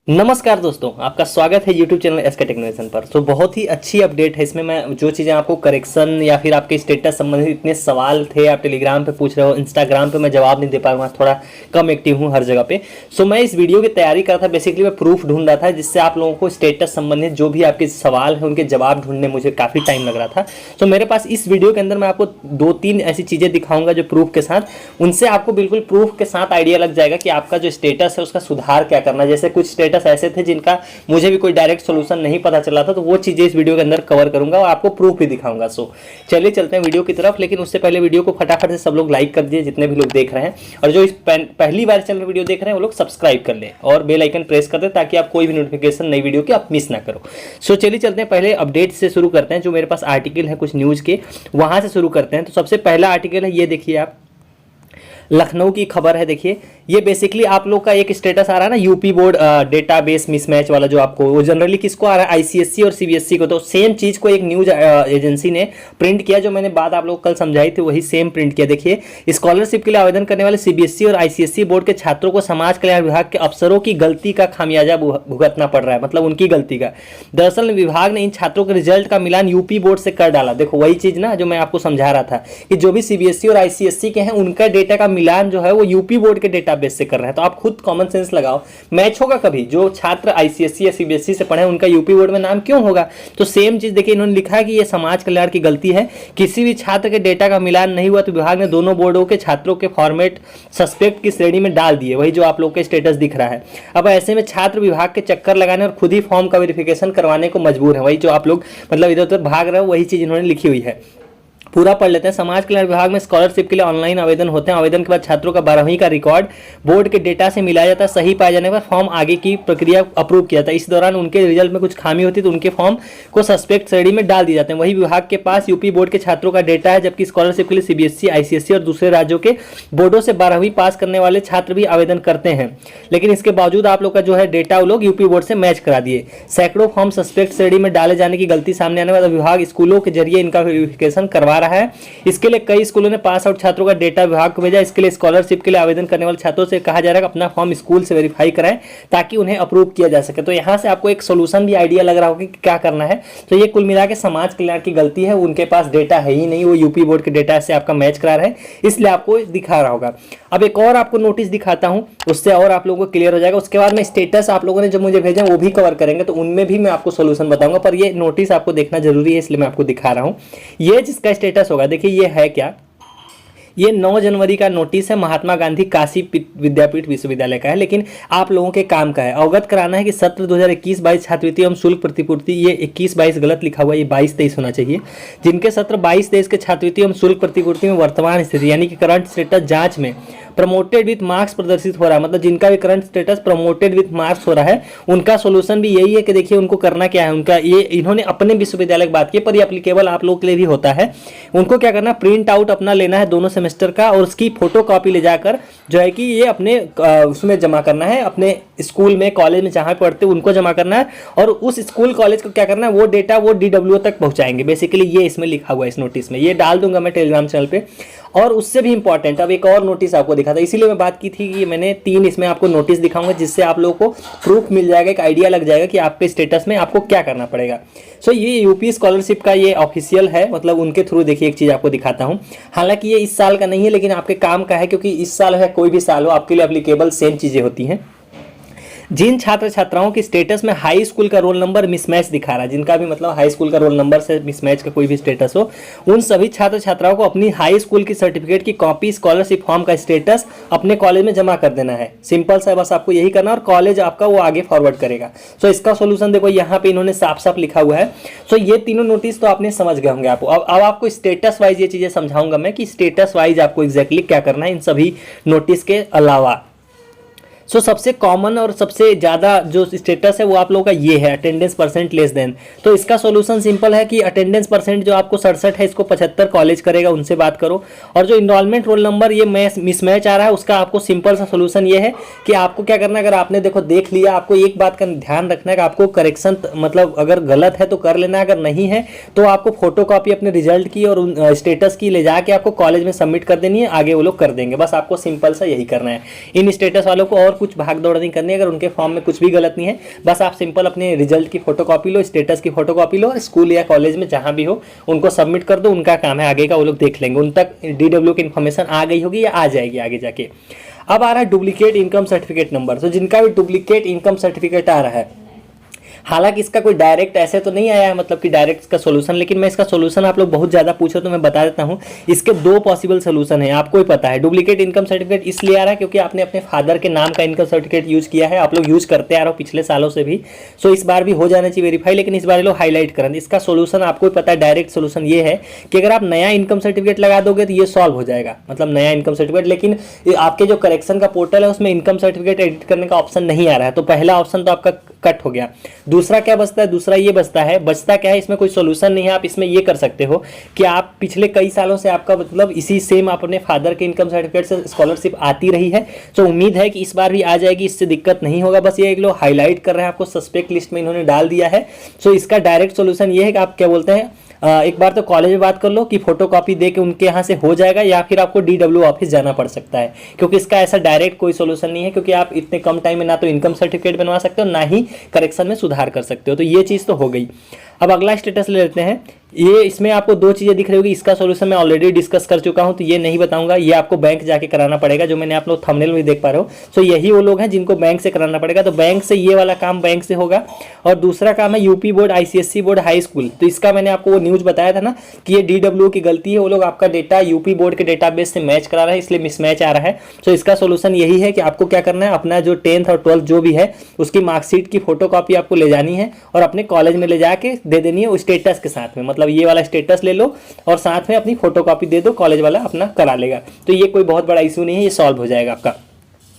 नमस्कार दोस्तों, आपका स्वागत है YouTube चैनल एसके टेक्नोलॉजी पर। तो बहुत ही अच्छी अपडेट है। इसमें मैं जो चीज़ें आपको करेक्शन या फिर आपके स्टेटस संबंधित इतने सवाल थे, आप टेलीग्राम पे पूछ रहे हो, इंस्टाग्राम पे मैं जवाब नहीं दे पाऊंगा, थोड़ा कम एक्टिव हूँ हर जगह पे। सो मैं इस वीडियो की तैयारी कर रहा था। बेसिकली मैं प्रूफ ढूंढ रहा था जिससे आप लोगों को स्टेटस संबंधित जो भी आपके सवाल हैं उनके जवाब ढूंढने मुझे काफ़ी टाइम लग रहा था। सो मेरे पास इस वीडियो के अंदर मैं आपको 2-3 ऐसी चीज़ें दिखाऊंगा जो प्रूफ के साथ, उनसे आपको बिल्कुल प्रूफ के साथ आइडिया लग जाएगा कि आपका जो स्टेटस है उसका सुधार क्या करना है। जैसे कुछ स्टेटस ऐसे थे जिनका मुझे भी कोई डायरेक्ट सॉल्यूशन नहीं पता चला था, तो वो चीजें इस वीडियो के अंदर कवर करूंगा और आपको प्रूफ भी दिखाऊंगा। सो चलिए चलते हैं वीडियो की तरफ। लेकिन उससे पहले वीडियो को फटाफट से सब लोग लाइक कर दीजिए जितने भी लोग देख रहे हैं, और जो इस पहली बार चैनल वीडियो देख रहे हैं वो लोग सब्सक्राइब कर ले और बेल आइकन प्रेस कर दे ताकि आप कोई भी नोटिफिकेशन नई वीडियो की आप मिस ना करो। सो चलिए चलते हैं, पहले अपडेट से शुरू करते हैं। जो मेरे पास आर्टिकल है कुछ न्यूज के, वहां से शुरू करते हैं। तो सबसे पहला आर्टिकल है, ये देखिए आप, लखनऊ की खबर है। देखिए ये बेसिकली आप लोग का एक स्टेटस आ रहा है ना, यूपी बोर्ड डेटाबेस मिसमैच वाला, जो आपको वो जनरली किसको आ रहा है, आईसीएससी और सीबीएसई को। तो सेम चीज को एक न्यूज एजेंसी ने प्रिंट किया, जो मैंने बात आप लोग कल समझाई थी वही सेम प्रिंट किया। देखिए, स्कॉलरशिप के लिए आवेदन करने वाले सीबीएसई और आईसीएससी बोर्ड के छात्रों को समाज कल्याण विभाग के अफसरों की गलती का खामियाजा भुगतना पड़ रहा है, मतलब उनकी गलती का। दरअसल विभाग ने इन छात्रों के रिजल्ट का मिलान यूपी बोर्ड से कर डाला। देखो वही चीज ना जो मैं आपको समझा रहा था कि जो भी सीबीएसई और आईसीएससी के हैं उनका डेटा का मिलान जो है वो यूपी बोर्ड के डेटाबेस से कर रहे हैं। तो आप खुद कॉमन सेंस लगाओ, मैच होगा कभी? जो छात्र आईसीएससी या सीबीएसई से पढ़े उनका यूपी बोर्ड में नाम क्यों होगा? तो सेम चीज देखिए, इन्होंने लिखा है कि ये समाज कल्याण की गलती है, किसी भी छात्र के डेटा का मिलान नहीं हुआ तो विभाग ने दोनों बोर्डों के छात्रों के फॉर्मेट सस्पेक्ट की श्रेणी में डाल दिए। वही जो आप लोग के स्टेटस दिख रहा है। अब ऐसे में छात्र विभाग के चक्कर लगाने और खुद ही फॉर्म का वेरिफिकेशन करवाने को मजबूर है। वही जो आप लोग मतलब इधर उधर भाग रहे हो, वही चीज इन्होंने लिखी हुई है। पूरा पढ़ लेते हैं। समाज कल्याण विभाग में स्कॉलरशिप के लिए ऑनलाइन आवेदन होते हैं। आवेदन के बाद छात्रों का 12वीं का रिकॉर्ड बोर्ड के डेटा से मिलाया जाता है। सही पाए जाने पर फॉर्म आगे की प्रक्रिया अप्रूव किया जाता है। इस दौरान उनके रिजल्ट में कुछ खामी होती है तो उनके फॉर्म को सस्पेक्ट श्रेणी में डाल दिए जाते हैं। वही विभाग के पास यूपी बोर्ड के छात्रों का डेटा है, जबकि स्कॉलरशिप के लिए सीबीएसई, आईसीएसई और दूसरे राज्यों के बोर्डों से 12वीं पास करने वाले छात्र भी आवेदन करते हैं। लेकिन इसके बावजूद आप लोग का जो है डेटा वो लोग यूपी बोर्ड से मैच करा दिए। सैकड़ों फॉर्म सस्पेक्ट श्रेणी में डाले जाने की गलती सामने आने वाला विभाग स्कूलों के जरिए इनका वेरिफिकेशन करवा रहा है। इसके लिए कई स्कूलों ने पास आउट छात्रों का डेटा विभाग को भेजा। इसके लिए स्कॉलरशिप के लिए आवेदन करने वाले छात्रों से कहा जा रहा है कि अपना फॉर्म स्कूल से वेरीफाई कराएं ताकि उन्हें अप्रूव किया जा सके। तो यहाँ से आपको एक सोल्यूशन भी आइडिया लग रहा होगा कि क्या करना है। तो ये कुल मिला के समाज कल्याण की गलती है, उनके पास डेटा है ही नहीं, वो यूपी बोर्ड के डेटा से आपका मैच करा रहे हैं, इसलिए आपको दिखा रहा होगा। अब एक और आपको नोटिस दिखाता हूँ, उससे और आप लोगों को क्लियर हो जाएगा। उसके बाद में स्टेटस आप लोगों ने जो मुझे भेजा वो भी कवर करेंगे, तो उनमें भी मैं आपको सोल्यूशन बताऊंगा। पर ये नोटिस आपको देखना जरूरी है, इसलिए मैं आपको दिखा रहा हूँ। ये जिसका स्टेटस होगा, देखिए ये है क्या, ये 9 जनवरी का नोटिस है, महात्मा गांधी काशी विद्यापीठ विश्वविद्यालय का है, लेकिन आप लोगों के काम का है। अवगत कराना है कि सत्र 2021-22 छात्रवृत्ति एवं शुल्क प्रतिपूर्ति, ये 21-22 गलत लिखा हुआ है, ये 22-23 होना चाहिए। जिनके सत्र 22-23 के छात्रवृत्ति एवं शुल्क प्रतिपूर्ति में वर्तमान स्थिति यानी कि करंट स्टेटस जांच में प्रमोटेड विथ मार्क्स प्रदर्शित हो रहा है, मतलब जिनका भी current status promoted with marks हो रहा है, उनका सोल्यूशन भी यही है कि देखिए उनको करना क्या है। उनका ये इन्होंने अपने विश्वविद्यालय की बात की, पर ये एप्लीकेबल आप लोग के लिए भी होता है। उनको क्या करना, प्रिंट आउट अपना लेना है दोनों सेमेस्टर का, और उसकी फोटो कॉपी ले जाकर जो है कि ये अपने उसमें जमा करना है, अपने स्कूल में कॉलेज में जहाँ पढ़ते उनको जमा करना है, और उस स्कूल कॉलेज को क्या करना है, वो डेटा वो DWO तक पहुंचाएंगे। बेसिकली ये इसमें लिखा हुआ है, इस नोटिस में। ये डाल दूंगा मैं टेलीग्राम चैनल पे। और उससे भी इंपॉर्टेंट अब एक और नोटिस आपको दिखा था, इसीलिए मैं बात की थी कि मैंने 3 इसमें आपको नोटिस दिखाऊंगा, जिससे आप लोगों को प्रूफ मिल जाएगा, एक आइडिया लग जाएगा कि आपके स्टेटस में आपको क्या करना पड़ेगा। सो ये यूपी स्कॉलरशिप का ये ऑफिशियल है, मतलब उनके थ्रू। देखिए एक चीज़ आपको दिखाता हूँ, हालांकि ये इस साल का नहीं है लेकिन आपके काम का है, क्योंकि इस साल है कोई भी साल हो आपके लिए एप्लीकेबल सेम चीज़ें होती हैं। जिन छात्र छात्राओं की स्टेटस में हाई स्कूल का रोल नंबर मिसमैच दिखा रहा है, जिनका भी मतलब हाई स्कूल का रोल नंबर से मिसमैच का कोई भी स्टेटस हो, उन सभी छात्र छात्राओं को अपनी हाई स्कूल की सर्टिफिकेट की कॉपी, स्कॉलरशिप फॉर्म का स्टेटस अपने कॉलेज में जमा कर देना है। सिंपल सा, बस आपको यही करना और कॉलेज आपका वो आगे फॉरवर्ड करेगा। सो इसका सोल्यूशन देखो यहाँ पे इन्होंने साफ साफ लिखा हुआ है। सो ये तीनों नोटिस तो आपने समझ गए होंगे। आपको अब आपको स्टेटस वाइज ये चीजें समझाऊंगा मैं कि स्टेटस वाइज आपको एग्जैक्टली क्या करना है इन सभी नोटिस के अलावा। सो सबसे कॉमन और सबसे ज़्यादा जो स्टेटस है वो आप लोगों का ये है, अटेंडेंस परसेंट लेस देन। तो इसका सॉल्यूशन सिंपल है कि अटेंडेंस परसेंट जो आपको 67 है, इसको 75 कॉलेज करेगा, उनसे बात करो। और जो इनरोलमेंट रोल नंबर ये मिसमैच आ रहा है, उसका आपको सिंपल सा सॉल्यूशन ये है कि आपको क्या करना है, अगर आपने देखो देख लिया, आपको एक बात का ध्यान रखना है कि आपको करेक्शन मतलब अगर गलत है तो कर लेना है, अगर नहीं है तो आपको फोटो कॉपी अपने रिजल्ट की और स्टेटस की ले जाके आपको कॉलेज में सबमिट कर देनी है, आगे वो लोग कर देंगे। बस आपको सिंपल सा यही करना है। इन स्टेटस वालों को और कुछ भाग दौड़ नहीं करनी। अगर उनके फॉर्म में कुछ भी गलत नहीं है, बस आप सिंपल अपने रिजल्ट की फोटोकॉपी लो, स्टेटस की फोटोकॉपी लो और स्कूल या कॉलेज में जहाँ भी हो उनको सबमिट कर दो। उनका काम है, आगे का वो लोग देख लेंगे। उन तक DW की इन्फॉर्मेशन आ गई होगी या आ जाएगी आगे जाके। अब आ रहा है डुप्लीकेट इनकम सर्टिफिकेट नंबर। तो जिनका भी डुप्लीकेट इनकम सर्टिफिकेट आ रहा है, हालांकि इसका कोई डायरेक्ट ऐसे तो नहीं आया है, मतलब कि डायरेक्ट इसका सोल्यूशन, लेकिन मैं इसका सोल्यूशन आप लोग बहुत ज़्यादा पूछो तो मैं बता देता हूँ। इसके दो पॉसिबल सोल्यूशन है, आपको ही पता है। डुप्लीकेट इनकम सर्टिफिकेट इसलिए आ रहा है क्योंकि आपने अपने फादर के नाम का इनकम सर्टिफिकेट यूज किया है, आप लोग यूज करते आ रहे हो पिछले सालों से भी। सो इस बार भी हो जाना चाहिए वेरीफाई, लेकिन इस बार लोग हाईलाइट करें। इसका सोल्यूशन आपको ही पता है, डायरेक्ट सोल्यूशन ये है कि अगर आप नया इनकम सर्टिफिकेट लगा दोगे तो ये सॉल्व हो जाएगा, मतलब नया इनकम सर्टिफिकेट। लेकिन आपके जो करेक्शन का पोर्टल है उसमें इनकम सर्टिफिकेट एडिट करने का ऑप्शन नहीं आ रहा है, तो पहला ऑप्शन तो आपका कट हो गया। दूसरा क्या बचता है? दूसरा ये बचता क्या है, इसमें कोई सोल्यूशन नहीं है। आप इसमें ये कर सकते हो कि आप पिछले कई सालों से आपका मतलब इसी सेम अपने फादर के इनकम सर्टिफिकेट से स्कॉलरशिप आती रही है, तो उम्मीद है कि इस बार भी आ जाएगी, इससे दिक्कत नहीं होगा। बस ये एक लोग हाईलाइट कर रहे हैं, आपको सस्पेक्ट लिस्ट में इन्होंने डाल दिया है। सो इसका डायरेक्ट सोल्यूशन ये है कि आप क्या बोलते हैं, एक बार तो कॉलेज में बात कर लो कि फोटोकॉपी दे के उनके यहाँ से हो जाएगा, या फिर आपको DW ऑफिस जाना पड़ सकता है, क्योंकि इसका ऐसा डायरेक्ट कोई सोल्यूशन नहीं है। क्योंकि आप इतने कम टाइम में ना तो इनकम सर्टिफिकेट बनवा सकते हो, ना ही करेक्शन में सुधार कर सकते हो। तो ये चीज़ तो हो गई। अब अगला स्टेटस ले लेते हैं। ये इसमें आपको दो चीज़ें दिख रही होगी, इसका सोल्यूशन मैं ऑलरेडी डिस्कस कर चुका हूं तो ये नहीं बताऊंगा। ये आपको बैंक जाके कराना पड़ेगा, जो मैंने आप लोग थंबनेल में देख पा रहे हो। सो यही वो लोग हैं जिनको बैंक से कराना पड़ेगा, तो बैंक से ये वाला काम बैंक से होगा। और दूसरा काम है UP board, ICSE board, high school. तो इसका मैंने आपको वो न्यूज़ बताया था ना कि ये DW की गलती है, वो लोग आपका डेटा यूपी बोर्ड के डेटाबेस से मैच करा रहा है, इसलिए मिसमैच आ रहा है। तो इसका सोल्यूशन यही है कि आपको क्या करना है, अपना जो 10th और 12th जो भी है उसकी मार्कशीट की फोटोकॉपी आपको ले जानी है और अपने कॉलेज में ले जाके दे देनी है, स्टेटस के साथ में। मतलब ये वाला स्टेटस ले लो और साथ में अपनी फोटोकॉपी दे दो, कॉलेज वाला अपना करा लेगा। तो ये कोई बहुत बड़ा इशू नहीं है, ये सॉल्व हो जाएगा आपका,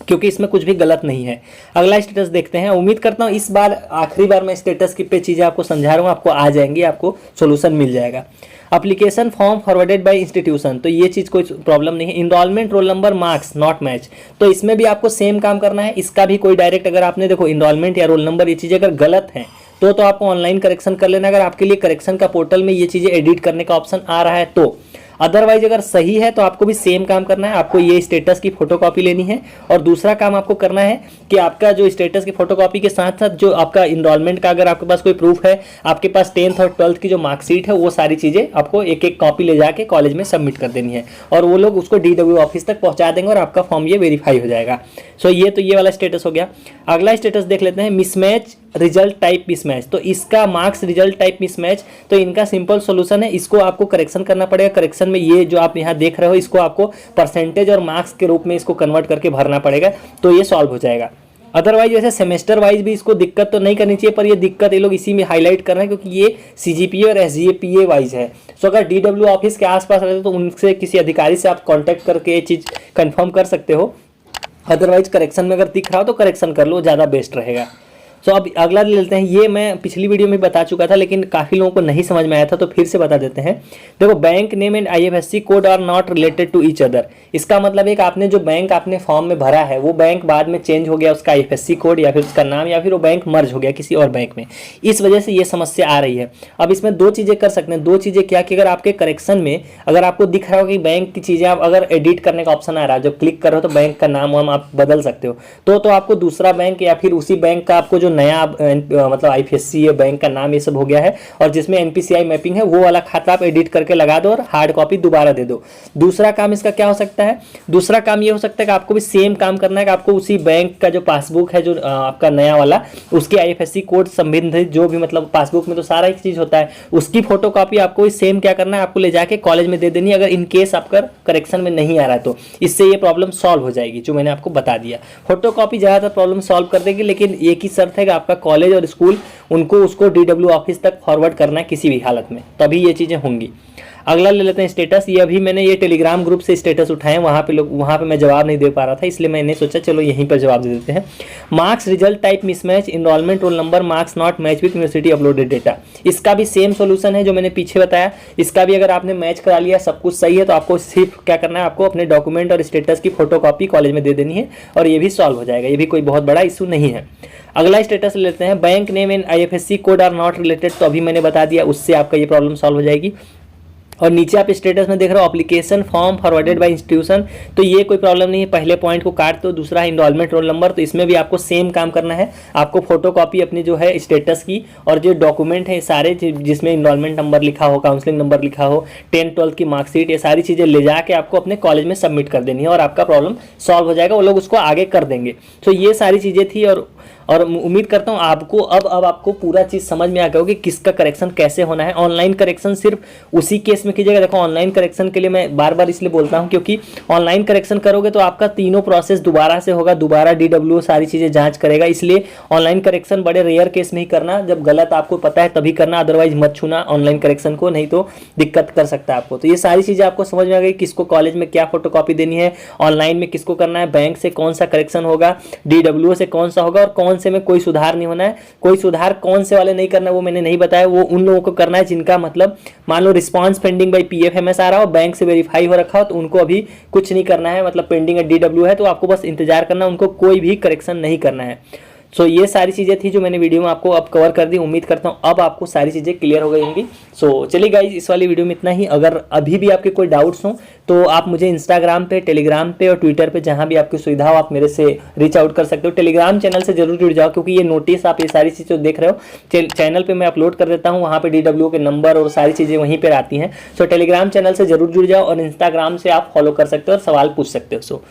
क्योंकि इसमें कुछ भी गलत नहीं है। अगला स्टेटस देखते हैं। उम्मीद करता हूँ इस बार आखिरी बार मैं स्टेटस की पे चीज़ें आपको समझा रहा हूँ, आपको आ जाएंगी, आपको सोल्यूशन मिल जाएगा। Application form forwarded by institution, तो ये चीज़ कोई प्रॉब्लम नहीं है। Enrolment roll number marks not match, तो इसमें भी आपको सेम काम करना है। इसका भी कोई डायरेक्ट, अगर आपने देखो इनरोलमेंट या रोल नंबर ये चीज़ें अगर गलत हैं तो आपको ऑनलाइन करेक्शन कर लेना। अगर आपके लिए करेक्शन का पोर्टल में ये चीज़ें एडिट करने का ऑप्शन आ रहा है तो, अदरवाइज अगर सही है तो आपको भी सेम काम करना है। आपको ये स्टेटस की फोटोकॉपी लेनी है और दूसरा काम आपको करना है कि आपका जो स्टेटस की फोटोकॉपी के साथ साथ जो आपका इनरोलमेंट का, अगर आपके पास कोई प्रूफ है, आपके पास 10th और 12th की जो मार्कशीट है, वो सारी चीज़ें आपको एक एक कॉपी ले जाके कॉलेज में सबमिट कर देनी है और वो लोग उसको DW ऑफिस तक पहुंचा देंगे और आपका फॉर्म ये वेरीफाई हो जाएगा। सो ये तो ये वाला स्टेटस हो गया। अगला स्टेटस देख लेते हैं, मिसमैच रिजल्ट टाइप मिसमैच। तो इसका मार्क्स रिजल्ट टाइप मिसमैच, तो इनका सिंपल सोल्यूशन है, इसको आपको करेक्शन करना पड़ेगा। करेक्शन में ये जो आप यहाँ देख रहे हो, इसको आपको परसेंटेज और मार्क्स के रूप में इसको कन्वर्ट करके भरना पड़ेगा, तो ये सॉल्व हो जाएगा। अदरवाइज वैसे सेमेस्टर वाइज भी इसको दिक्कत तो नहीं करनी चाहिए, पर ये दिक्कत ये लोग इसी में हाईलाइट कर रहे हैं क्योंकि ये CGPA और SGPA वाइज है। सो अगर DW ऑफिस के आसपास रहते तो उनसे किसी अधिकारी से आप कॉन्टैक्ट करके ये चीज़ कन्फर्म कर सकते हो। अदरवाइज करेक्शन में अगर दिख रहा हो तो करेक्शन कर लो, ज़्यादा बेस्ट रहेगा। सो अब अगला ले लेते हैं। ये मैं पिछली वीडियो में बता चुका था लेकिन काफ़ी लोगों को नहीं समझ में आया था, तो फिर से बता देते हैं। देखो, bank name and IFSC code are not related to each other. इसका मतलब है कि आपने जो बैंक आपने फॉर्म में भरा है वो बैंक बाद में चेंज हो गया, उसका IFSC कोड या फिर उसका नाम, या फिर वो बैंक मर्ज हो गया किसी और बैंक में, इस वजह से ये समस्या आ रही है। अब इसमें दो चीज़ें कर सकते हैं। दो चीज़ें क्या कि अगर आपके करेक्शन में अगर आपको दिख रहा हो कि बैंक की चीज़ें आप अगर एडिट करने का ऑप्शन आ रहा है, जब क्लिक करो तो बैंक का नाम वाम आप बदल सकते हो, तो आपको दूसरा बैंक या फिर उसी बैंक का आपको जो नया मतलब IFSC बैंक का नाम ये सब हो गया है और जिसमें NPCI मैपिंग है, वो वाला खाता आप एडिट करके लगा दो और हार्ड कॉपी दोबारा दे दो। दूसरा काम इसका क्या हो सकता है? दूसरा काम ये हो सकता है कि आपको भी सेम काम करना है कि आपको उसी बैंक का जो पासबुक है, जो आपका नया वाला, उसकी IFSC कोड संबंधित जो भी, मतलब पासबुक में तो सारा एक चीज़ होता है, उसकी फोटोकॉपी आपको सेम क्या करना है, आपको ले जाके कॉलेज में दे देनी है, अगर इन केस आपका करेक्शन में नहीं आ रहा है तो। इससे ये प्रॉब्लम सॉल्व हो जाएगी, जो मैंने आपको बता दिया। फोटोकॉपी ज़्यादातर प्रॉब्लम सॉल्व कर देगी, लेकिन एक ही शर्त है कि आपका कॉलेज और स्कूल उनको उसको DW ऑफिस तक फॉरवर्ड करना है किसी भी हालत में, तभी ये चीज़ें होंगी। अगला ले लेते हैं स्टेटस। ये अभी मैंने ये टेलीग्राम ग्रुप से स्टेटस उठाए, वहाँ पे मैं जवाब नहीं दे पा रहा था, इसलिए मैंने सोचा चलो यहीं पर जवाब दे देते हैं। Marks result type mismatch, enrolment roll number marks not match with university uploaded data. इसका भी सेम सोल्यूशन है जो मैंने पीछे बताया। इसका भी अगर आपने मैच करा लिया, सब कुछ सही है, तो आपको सिर्फ क्या करना है, आपको अपने डॉक्यूमेंट और स्टेटस की फोटोकॉपी कॉलेज में दे देनी है और ये भी सॉल्व हो जाएगा। ये भी कोई बहुत बड़ा इशू नहीं है। अगला स्टेटस लेते हैं, bank name and IFSC code are not related. तो अभी मैंने बता दिया, उससे आपका ये प्रॉब्लम सॉल्व हो जाएगी। और नीचे आप स्टेटस में देख रहे हो application form forwarded by institution, तो ये कोई प्रॉब्लम नहीं है, पहले पॉइंट को काट दो। दूसरा है इनरोलमेंट रोल नंबर, तो इसमें भी आपको सेम काम करना है, आपको फोटोकॉपी अपनी जो है स्टेटस की और जो डॉक्यूमेंट है सारे जिसमें इनरोलमेंट नंबर लिखा हो, काउंसलिंग नंबर लिखा हो, 10-12 की मार्कशीट, ये सारी चीज़ें ले जाके आपको अपने कॉलेज में सबमिट कर देनी है और आपका प्रॉब्लम सॉल्व हो जाएगा, वो लोग उसको आगे कर देंगे। तो ये सारी चीज़ें थी और उम्मीद करता हूँ आपको अब आपको पूरा चीज़ समझ में आ गया हो कि किसका करेक्शन कैसे होना है। ऑनलाइन करेक्शन सिर्फ उसी केस में कीजिएगा। देखो ऑनलाइन करेक्शन के लिए मैं बार बार इसलिए बोलता हूँ क्योंकि ऑनलाइन करेक्शन करोगे तो आपका तीनों प्रोसेस दोबारा से होगा, दोबारा DW सारी चीज़ें जांच करेगा, इसलिए ऑनलाइन करेक्शन बड़े रेयर केस में ही करना, जब गलत आपको पता है तभी करना, अदरवाइज मत छूना ऑनलाइन करेक्शन को, नहीं तो दिक्कत कर सकता है आपको। तो ये सारी चीज़ें आपको समझ में आ गई, किसको कॉलेज में क्या फोटोकॉपी देनी है, ऑनलाइन में किसको करना है, बैंक से कौन सा करेक्शन होगा, DW से कौन सा होगा और कौन से में कोई सुधार नहीं होना है। कोई सुधार कौन से वाले नहीं करना वो मैंने नहीं बताया, वो उन लोगों को करना है जिनका मतलब मान लो रिस्पांस पेंडिंग बाई PFMS आ रहा हो, बैंक से वेरीफाई हो रखा हो, तो उनको अभी कुछ नहीं करना है, मतलब पेंडिंग DW है तो आपको बस इंतजार करना, उनको कोई भी करेक्शन नहीं करना है। सो ये सारी चीज़ें थी जो मैंने वीडियो में आपको अब कवर कर दी। उम्मीद करता हूँ अब आपको सारी चीज़ें क्लियर हो गई होंगी। सो चलिए गाइज, इस वाली वीडियो में इतना ही। अगर अभी भी आपके कोई डाउट्स हों तो आप मुझे इंस्टाग्राम पे, टेलीग्राम पे और ट्विटर पे जहाँ भी आपकी सुविधा हो आप मेरे से रीच आउट कर सकते हो। टेलीग्राम चैनल से जरूर जुड़ जाओ क्योंकि ये नोटिस आप ये सारी चीज़ें देख रहे हो चैनल पर मैं अपलोड कर देता हूँ, वहाँ पर DW के नंबर और सारी चीज़ें वहीं पर आती हैं। सो टेलीग्राम चैनल से जरूर जुड़ जाओ और इंस्टाग्राम से आप फॉलो कर सकते हो और सवाल पूछ सकते हो। सो